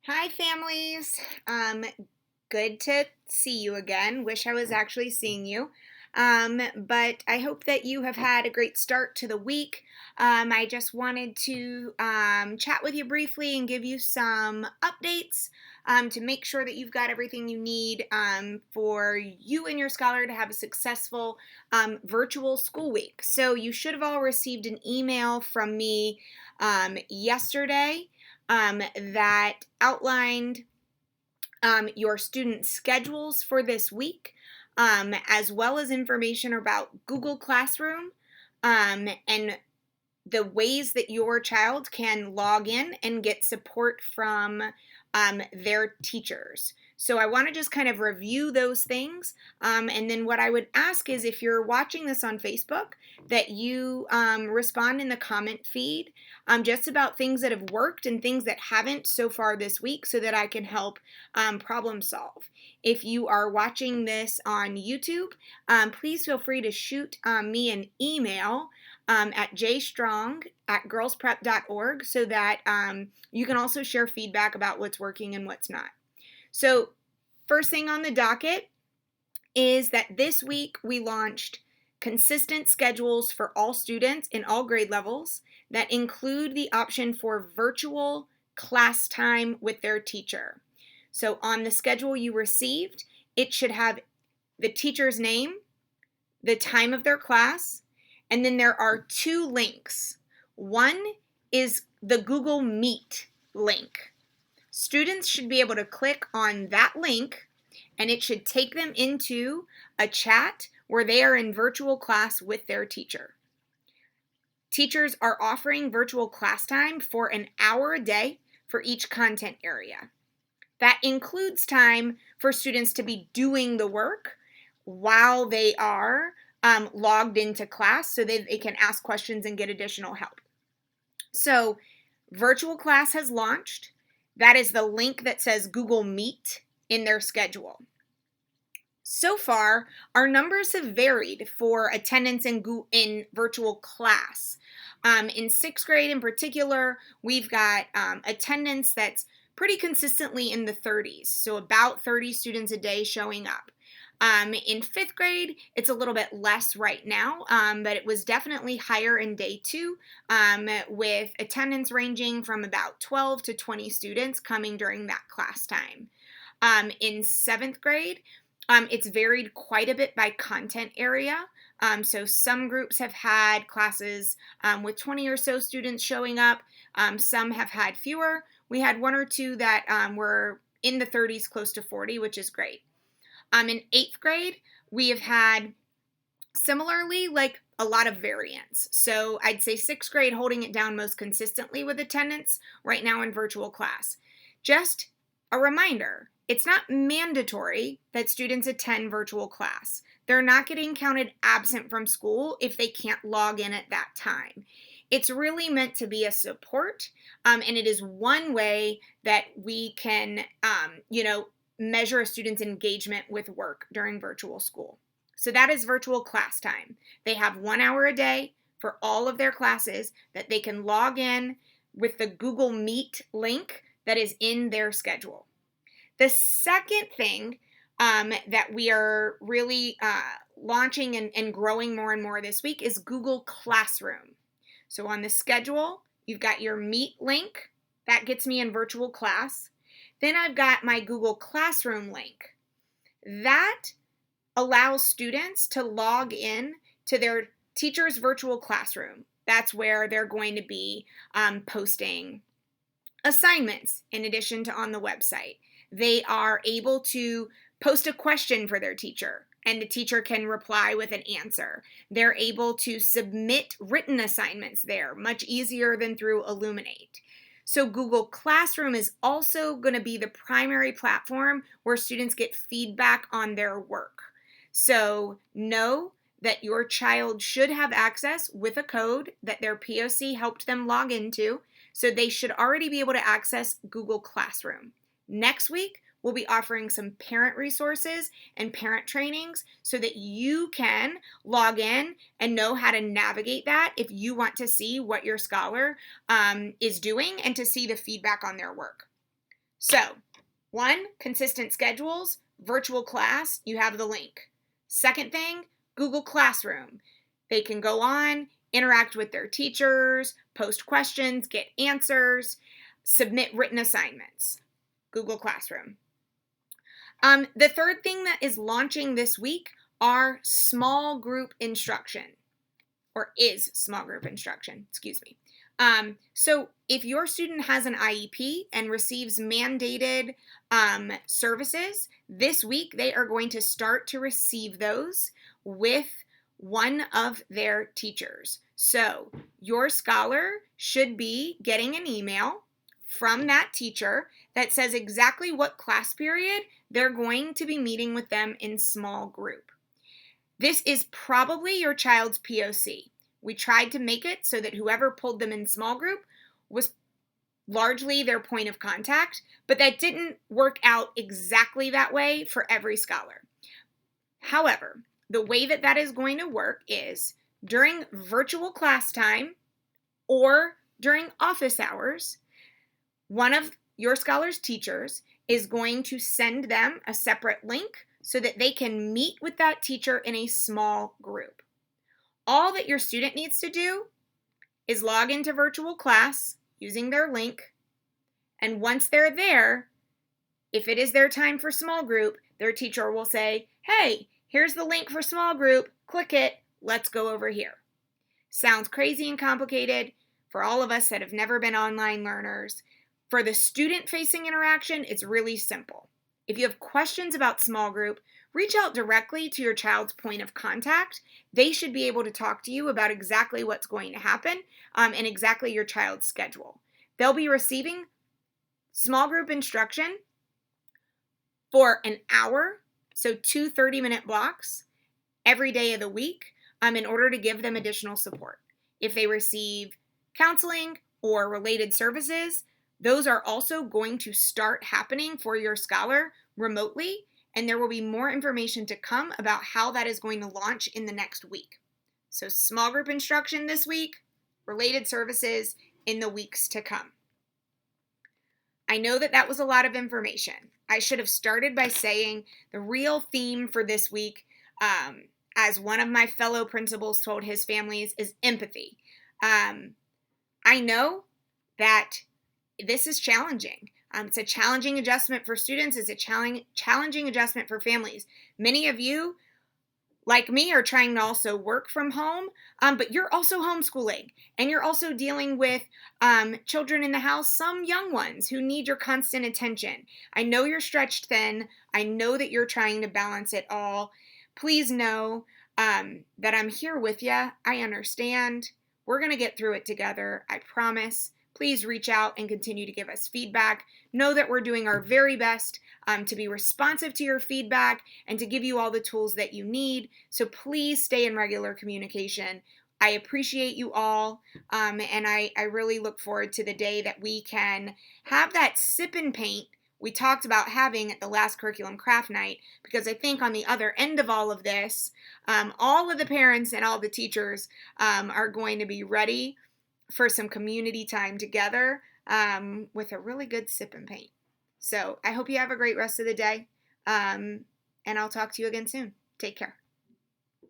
Hi, families. Good to see you again. Wish I was actually seeing you. But I hope that you have had a great start to the week. I just wanted to chat with you briefly and give you some updates to make sure that you've got everything you need for you and your scholar to have a successful virtual school week. So, you should have all received an email from me yesterday that outlined your student schedules for this week, as well as information about Google Classroom and the ways that your child can log in and get support from their teachers. So I want to just kind of review those things. And then what I would ask is if you're watching this on Facebook, that you respond in the comment feed just about things that have worked and things that haven't so far this week so that I can help problem solve. If you are watching this on YouTube, please feel free to shoot me an email at jstrong@girlsprep.org so that you can also share feedback about what's working and what's not. So, first thing on the docket is that this week we launched consistent schedules for all students in all grade levels that include the option for virtual class time with their teacher. So, on the schedule you received, it should have the teacher's name, the time of their class, and then there are two links. One is the Google Meet link. Students should be able to click on that link and it should take them into a chat where they are in virtual class with their teacher. Teachers are offering virtual class time for an hour a day for each content area. That includes time for students to be doing the work while they are logged into class so that they can ask questions and get additional help. So, virtual class has launched. That is the link that says Google Meet in their schedule. So far, our numbers have varied for attendance in virtual class. In sixth grade in particular, we've got attendance that's pretty consistently in the 30s, so about 30 students a day showing up. In fifth grade, it's a little bit less right now, but it was definitely higher in day two, with attendance ranging from about 12 to 20 students coming during that class time. In seventh grade, it's varied quite a bit by content area. So some groups have had classes with 20 or so students showing up. Some have had fewer. We had one or two that were in the 30s, close to 40, which is great. In eighth grade, we have had similarly like a lot of variance. So I'd say sixth grade holding it down most consistently with attendance right now in virtual class. Just a reminder, it's not mandatory that students attend virtual class. They're not getting counted absent from school if they can't log in at that time. It's really meant to be a support, and it is one way that we can, measure a student's engagement with work during virtual school. So that is virtual class time. They have 1 hour a day for all of their classes that they can log in with the Google Meet link that is in their schedule. The second thing that we are really launching and growing more and more this week is Google Classroom. So on the schedule, you've got your Meet link. That gets me in virtual class. Then I've got my Google Classroom link. That allows students to log in to their teacher's virtual classroom. That's where they're going to be posting assignments in addition to on the website. They are able to post a question for their teacher and the teacher can reply with an answer. They're able to submit written assignments there, much easier than through Elluminate. So Google Classroom is also going to be the primary platform where students get feedback on their work. So know that your child should have access with a code that their POC helped them log into, so they should already be able to access Google Classroom. Next week, we'll be offering some parent resources and parent trainings so that you can log in and know how to navigate that if you want to see what your scholar is doing and to see the feedback on their work. So, one, consistent schedules, virtual class, you have the link. Second thing, Google Classroom. They can go on, interact with their teachers, post questions, get answers, submit written assignments. Google Classroom. The third thing that is launching this week are small group instruction, or is small group instruction, excuse me. So if your student has an IEP and receives mandated services, this week they are going to start to receive those with one of their teachers. So your scholar should be getting an email from that teacher that says exactly what class period they're going to be meeting with them in small group. This is probably your child's POC. We tried to make it so that whoever pulled them in small group was largely their point of contact, but that didn't work out exactly that way for every scholar. However, the way that that is going to work is during virtual class time or during office hours, one of your scholar's teachers is going to send them a separate link so that they can meet with that teacher in a small group. All that your student needs to do is log into virtual class using their link, and once they're there, if it is their time for small group, their teacher will say, hey, here's the link for small group, click it, let's go over here. Sounds crazy and complicated for all of us that have never been online learners. For the student-facing interaction, it's really simple. If you have questions about small group, reach out directly to your child's point of contact. They should be able to talk to you about exactly what's going to happen and exactly your child's schedule. They'll be receiving small group instruction for an hour, so 2 30-minute blocks every day of the week in order to give them additional support. If they receive counseling or related services, those are also going to start happening for your scholar remotely, and there will be more information to come about how that is going to launch in the next week. So small group instruction this week, related services in the weeks to come. I know that that was a lot of information. I should have started by saying the real theme for this week, as one of my fellow principals told his families, is empathy. I know that this is challenging. It's a challenging adjustment for students. It's a challenging adjustment for families. Many of you, like me, are trying to also work from home, but you're also homeschooling, and you're also dealing with children in the house, some young ones who need your constant attention. I know you're stretched thin. I know that you're trying to balance it all. Please know that I'm here with you. I understand. We're going to get through it together. I promise. Please reach out and continue to give us feedback. Know that we're doing our very best to be responsive to your feedback and to give you all the tools that you need. So please stay in regular communication. I appreciate you all, and I really look forward to the day that we can have that sip and paint we talked about having at the last curriculum craft night, because I think on the other end of all of this, all of the parents and all the teachers are going to be ready for some community time together with a really good sip and paint. So I hope you have a great rest of the day, and I'll talk to you again soon. Take care.